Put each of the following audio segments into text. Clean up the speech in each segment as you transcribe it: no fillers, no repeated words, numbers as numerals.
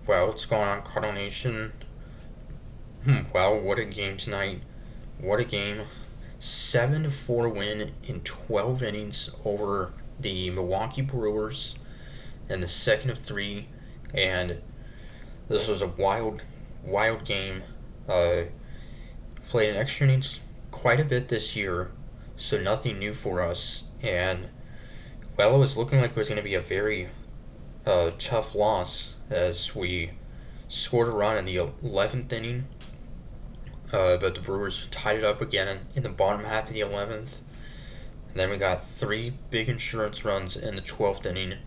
Well, what's going on, Cardinal Nation? Well, what a game tonight. What a game. 7-4 win in 12 innings over the Milwaukee Brewers in the second of three. And this was a wild game. Uh, Played in extra innings quite a bit this year, so nothing new for us. And, well, it was looking like it was going to be a very tough loss as we scored a run in the 11th inning, but the Brewers tied it up again in the bottom half of the 11th. And then we got three big insurance runs in the 12th inning.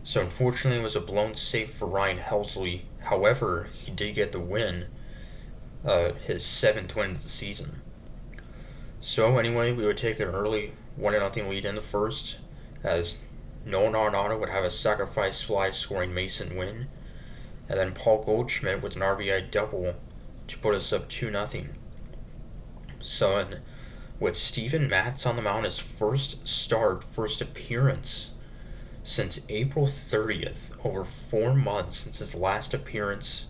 So unfortunately, it was a blown save for Ryan Helsley. However, he did get the win, his seventh win of the season. So anyway, we would take an early 1-0 lead in the first, as Nolan Arenado would have a sacrifice fly scoring Mason win, and then Paul Goldschmidt with an RBI double to put us up 2-0. So, with Steven Matz on the mound, his first appearance since April 30th, over 4 months since his last appearance,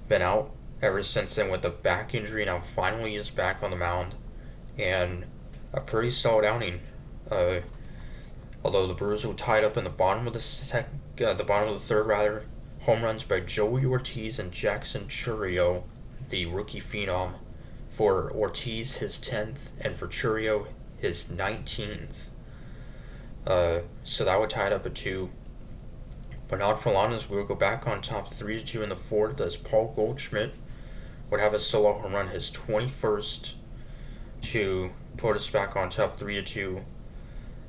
been out ever since then with a back injury. Now finally is back on the mound, and a pretty solid outing. Although the Brewers were tied up in the bottom of the third, rather, home runs by Joey Ortiz and Jackson Chourio, the rookie phenom. For Ortiz, his 10th, and for Chourio, his 19th. So that would tie it up at 2. But not for long, as we would go back on top 3-2 in the fourth, as Paul Goldschmidt would have a solo home run, his 21st, to put us back on top 3-2.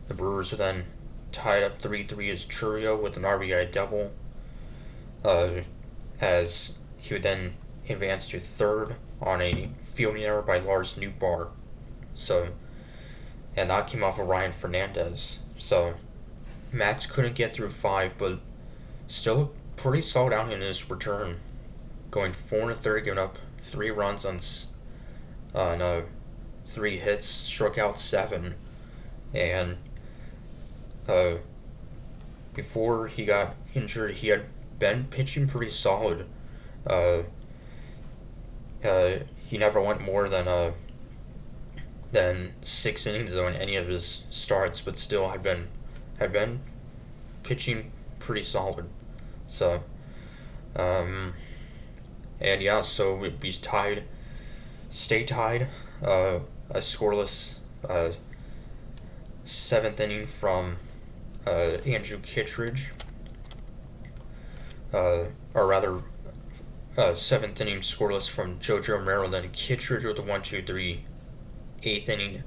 The Brewers were then tied up 3-3 as Chourio with an RBI double, as he would then advance to third on a fielding error by Lars Nootbaar. And that came off of Ryan Fernandez. So Matz couldn't get through 5, but still a pretty solid outing in his return, going 4 1/3, giving up 3 runs on 3 hits, struck out 7, and before he got injured, he had been pitching pretty solid. He never went more than 6 innings though in any of his starts, but still had been pitching pretty solid. So, and yeah, so we'd be tied, stay tied. A scoreless 7th inning from Andrew Kittredge, or rather, 7th inning scoreless from Jojo Romero, then Kittredge with the 1-2-3, 8th inning,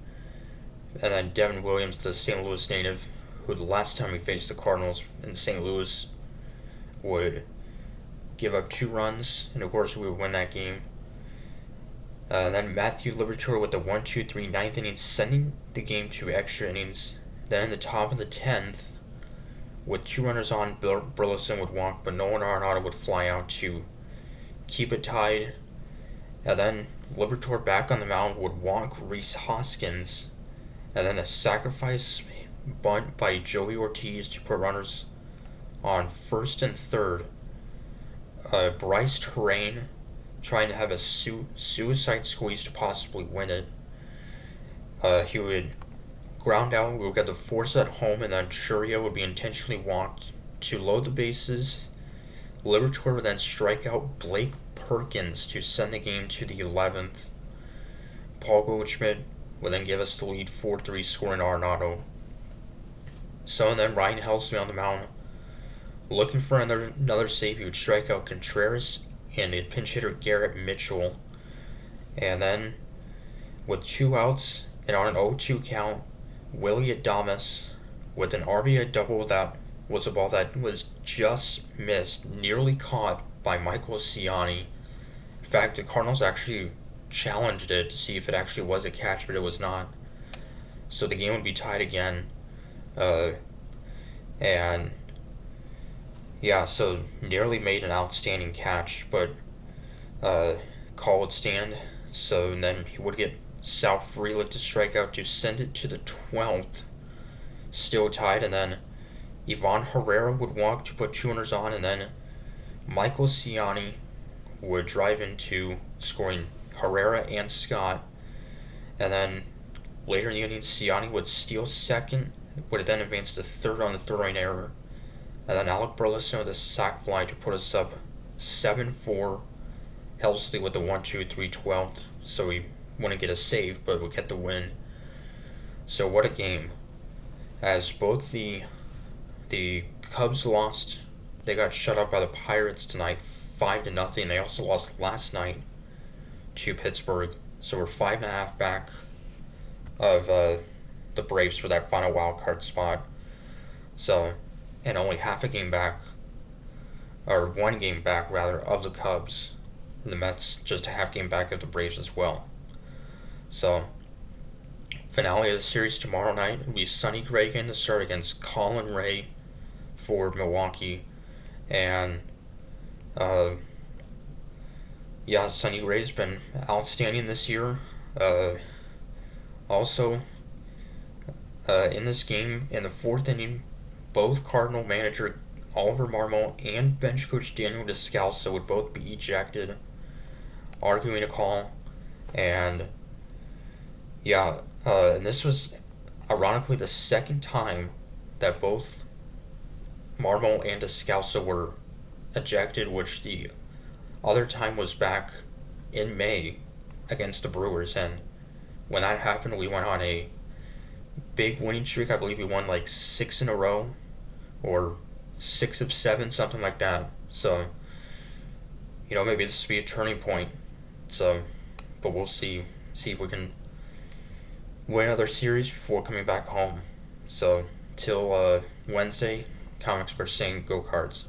and then Devin Williams, the St. Louis native, who the last time we faced the Cardinals in St. Louis would give up 2 runs, and of course we would win that game. And then Matthew Liberatore with the 1-2-3, 9th inning, sending the game to extra innings. Then in the top of the 10th, with 2 runners on, Burleson would walk, but Nolan Arenado would fly out to keep it tied. And then Liberatore back on the mound would walk Rhys Hoskins, and then a sacrifice bunt by Joey Ortiz to put runners on first and third. Bryce Terrain trying to have a suicide squeeze to possibly win it. He would ground out, we would get the force at home, and then Chourio would be intentionally walked to load the bases. Liberatore would then strike out Blake Perkins to send the game to the 11th. Paul Goldschmidt would then give us the lead 4-3, scoring Arenado. So, and then Ryan Helsley on the mound, looking for another save. He would strike out Contreras and a pinch hitter Garrett Mitchell. And then, with 2 outs and on an 0-2 count, Willy Adames with an RBI double that was a ball that was just missed, nearly caught by Michael Ciani. In fact, the Cardinals actually challenged it to see if it actually was a catch, but it was not. So the game would be tied again. And yeah, so nearly made an outstanding catch, but call would stand. So then he would get Sal Frelick to strike out to send it to the 12th. Still tied, and then Ivan Herrera would walk to put 2 runners on, and then Michael Ciani would drive into scoring Herrera and Scott, and then later in the inning, Ciani would steal second, would then advance to third on the throwing error, and then Alec Burleson with a sac fly to put us up 7-4. Helsley with the 1-2-3 12th, so we wouldn't get a save, but would get the win. So what a game! As both the Cubs lost, they got shut out by the Pirates tonight, 5-0. They also lost last night to Pittsburgh, so we're 5.5 back of the Braves for that final wild card spot. So, and only half a game back, or 1 game back rather, of the Cubs. The Mets just a half game back of the Braves as well. So, finale of the series tomorrow night will be Sonny Gray getting the start against Colin Ray for Milwaukee. And, Sonny Gray's been outstanding this year. Also, in this game, in the 4th inning, both Cardinal manager Oliver Marmol and bench coach Daniel Descalso would both be ejected, arguing a call. And and this was ironically the second time that both Marmol and Descalso were ejected, which the other time was back in May against the Brewers. And when that happened, we went on a big winning streak. I believe we won like 6 in a row, or 6 of 7, something like that. So, maybe this will be a turning point. So, but we'll see if we can win another series before coming back home. So, till Wednesday, Comics Express saying go Cards.